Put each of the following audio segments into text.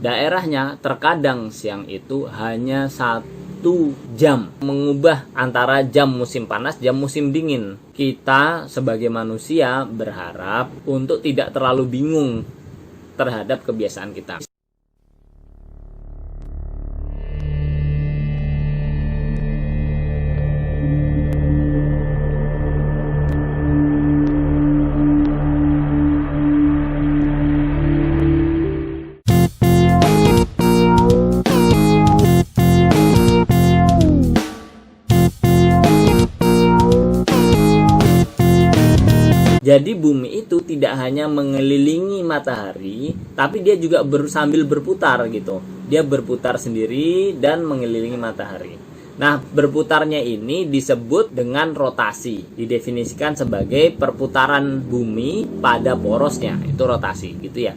daerahnya terkadang siang itu hanya 1 jam, mengubah antara jam musim panas, jam musim dingin. Kita sebagai manusia berharap untuk tidak terlalu bingung terhadap kebiasaan kita. Jadi bumi itu tidak hanya mengelilingi matahari, tapi dia juga sambil berputar gitu. Dia berputar sendiri dan mengelilingi matahari. Nah, berputarnya ini disebut dengan rotasi. Didefinisikan sebagai perputaran bumi pada porosnya. Itu rotasi gitu ya.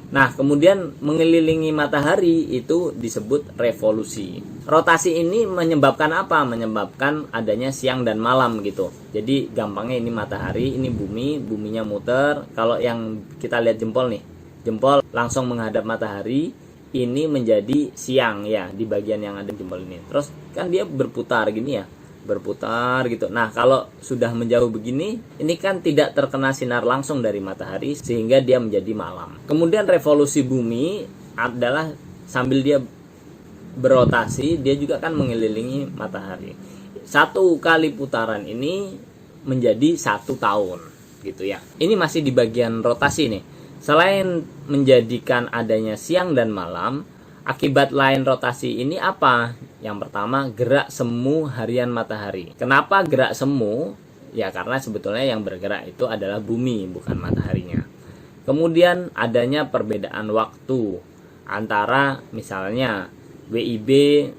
Nah, kemudian mengelilingi matahari itu disebut revolusi. Rotasi ini menyebabkan apa? Menyebabkan adanya siang dan malam gitu. Jadi gampangnya ini matahari, ini bumi, buminya muter. Kalau yang kita lihat jempol nih, jempol langsung menghadap matahari, ini menjadi siang ya di bagian yang ada jempol ini. Terus kan dia berputar gini ya, berputar gitu. Nah, kalau sudah menjauh begini, ini kan tidak terkena sinar langsung dari matahari sehingga dia menjadi malam. Kemudian revolusi bumi adalah sambil dia berotasi, dia juga kan mengelilingi matahari. 1 kali putaran ini menjadi 1 tahun gitu ya. Ini masih di bagian rotasi nih. Selain menjadikan adanya siang dan malam, akibat lain rotasi ini apa? Yang pertama, gerak semu harian matahari. Kenapa gerak semu? Ya karena sebetulnya yang bergerak itu adalah bumi, bukan mataharinya. Kemudian adanya perbedaan waktu antara misalnya WIB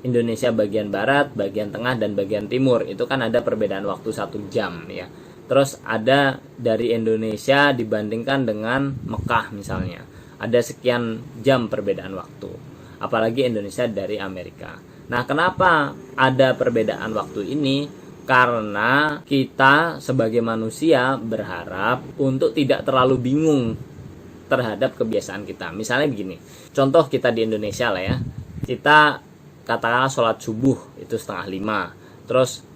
Indonesia bagian barat, bagian tengah, dan bagian timur. Itu kan ada perbedaan waktu 1 jam ya. Terus ada dari Indonesia dibandingkan dengan Mekah misalnya. Ada sekian jam perbedaan waktu. Apalagi Indonesia dari Amerika. Nah, kenapa ada perbedaan waktu ini? Karena kita sebagai manusia berharap untuk tidak terlalu bingung terhadap kebiasaan kita. Misalnya begini, contoh kita di Indonesia lah ya. Kita katakanlah sholat subuh itu 4:30. Terus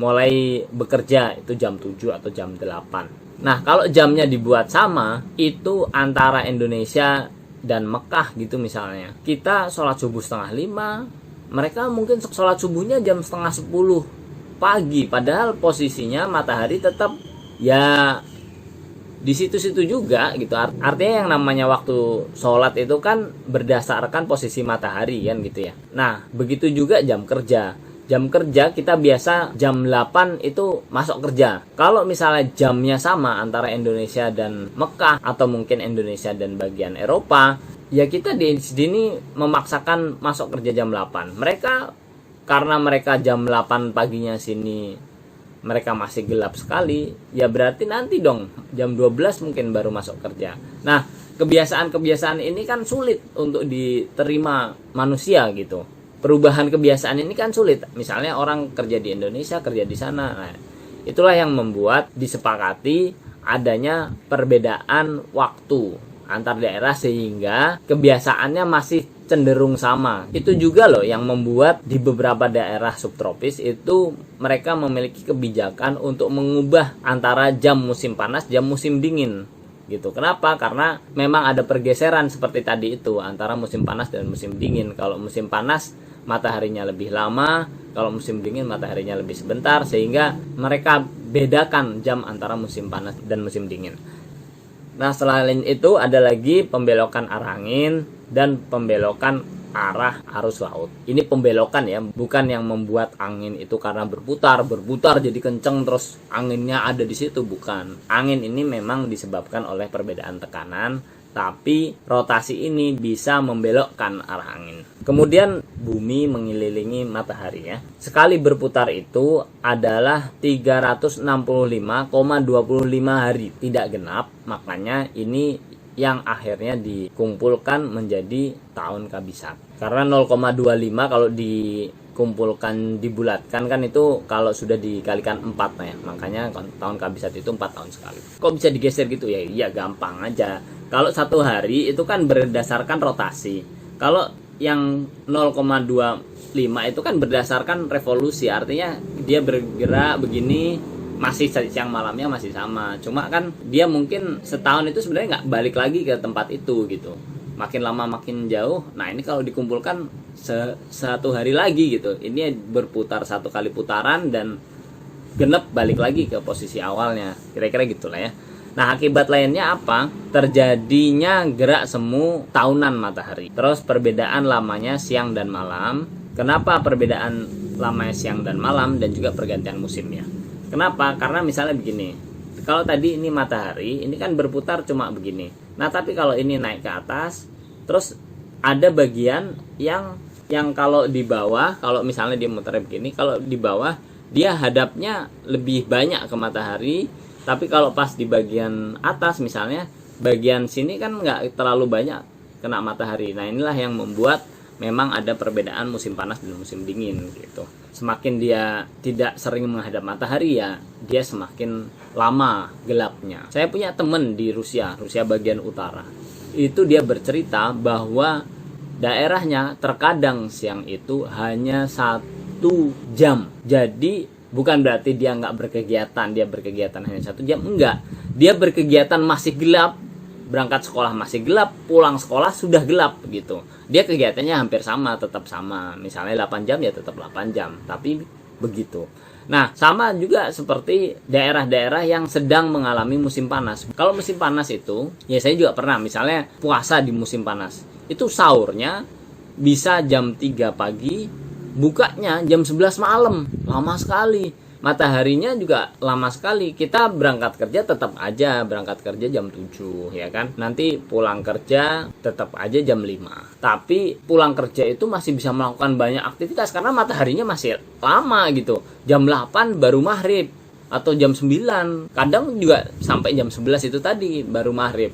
mulai bekerja itu jam 7 atau jam 8. Nah, kalau jamnya dibuat sama, itu antara Indonesia dan Mekah gitu misalnya. Kita sholat subuh 4:30, mereka mungkin sholat subuhnya jam 9:30 pagi. Padahal posisinya matahari tetap ya di situ-situ juga gitu. Artinya yang namanya waktu sholat itu kan berdasarkan posisi matahari kan gitu ya. Nah, begitu juga jam kerja. Jam kerja kita biasa jam 8 itu masuk kerja. Kalau misalnya jamnya sama antara Indonesia dan Mekah atau mungkin Indonesia dan bagian Eropa, ya kita di sini memaksakan masuk kerja jam 8. Mereka karena mereka jam 8 paginya sini mereka masih gelap sekali, ya berarti nanti dong jam 12 mungkin baru masuk kerja. Nah, kebiasaan-kebiasaan ini kan sulit untuk diterima manusia gitu. Perubahan kebiasaan ini kan sulit. Misalnya orang kerja di Indonesia, kerja di sana. Nah, itulah yang membuat disepakati adanya perbedaan waktu antar daerah sehingga kebiasaannya masih cenderung sama. Itu juga loh yang membuat di beberapa daerah subtropis itu mereka memiliki kebijakan untuk mengubah antara jam musim panas, jam musim dingin gitu. Kenapa? Karena memang ada pergeseran seperti tadi itu antara musim panas dan musim dingin. Kalau musim panas mataharinya lebih lama, kalau musim dingin mataharinya lebih sebentar, sehingga mereka bedakan jam antara musim panas dan musim dingin. Nah, selain itu ada lagi pembelokan arah angin dan pembelokan arah arus laut. Ini pembelokan ya, bukan yang membuat angin itu karena berputar jadi kenceng terus anginnya ada di situ, bukan. Angin ini memang disebabkan oleh perbedaan tekanan, tapi rotasi ini bisa membelokkan arah angin. Kemudian bumi mengelilingi matahari ya. Sekali berputar itu adalah 365,25 hari, tidak genap. Makanya ini yang akhirnya dikumpulkan menjadi tahun kabisat. Karena 0,25 kalau dikumpulkan dibulatkan kan itu kalau sudah dikalikan 4 ya. Makanya tahun kabisat itu 4 tahun sekali. Kok bisa digeser gitu ya? Iya gampang aja. Kalau 1 hari itu kan berdasarkan rotasi. Kalau yang 0,25 itu kan berdasarkan revolusi, artinya dia bergerak begini masih siang malamnya masih sama, cuma kan dia mungkin setahun itu sebenarnya nggak balik lagi ke tempat itu gitu, makin lama makin jauh. Nah ini kalau dikumpulkan satu hari lagi gitu, ini berputar satu kali putaran dan genep balik lagi ke posisi awalnya, kira-kira gitulah ya. Nah akibat lainnya apa? Terjadinya gerak semu tahunan matahari, terus perbedaan lamanya siang dan malam. Kenapa perbedaan lamanya siang dan malam, dan juga pergantian musimnya? Kenapa? Karena misalnya begini, kalau tadi ini matahari, ini kan berputar cuma begini. Nah tapi kalau ini naik ke atas, terus ada bagian yang kalau di bawah, kalau misalnya dia muter begini, kalau di bawah dia hadapnya lebih banyak ke matahari. Tapi kalau pas di bagian atas misalnya, bagian sini kan nggak terlalu banyak kena matahari. Nah inilah yang membuat memang ada perbedaan musim panas dan musim dingin gitu. Semakin dia tidak sering menghadap matahari ya, dia semakin lama gelapnya. Saya punya teman di Rusia bagian utara. Itu dia bercerita bahwa daerahnya terkadang siang itu hanya 1 jam. Jadi bukan berarti dia nggak berkegiatan, dia berkegiatan hanya 1 jam, enggak. Dia berkegiatan masih gelap, berangkat sekolah masih gelap, pulang sekolah sudah gelap gitu. Dia kegiatannya hampir sama, tetap sama. Misalnya 8 jam ya tetap 8 jam, tapi begitu. Nah, sama juga seperti daerah-daerah yang sedang mengalami musim panas. Kalau musim panas itu, ya saya juga pernah misalnya puasa di musim panas. Itu sahurnya bisa jam 3 pagi, bukanya jam 11 malam. Lama sekali. Mataharinya juga lama sekali. Kita berangkat kerja tetap aja berangkat kerja jam 7 ya kan. Nanti pulang kerja tetap aja jam 5. Tapi pulang kerja itu masih bisa melakukan banyak aktivitas karena mataharinya masih lama gitu. Jam 8 baru maghrib atau jam 9. Kadang juga sampai jam 11 itu tadi baru maghrib.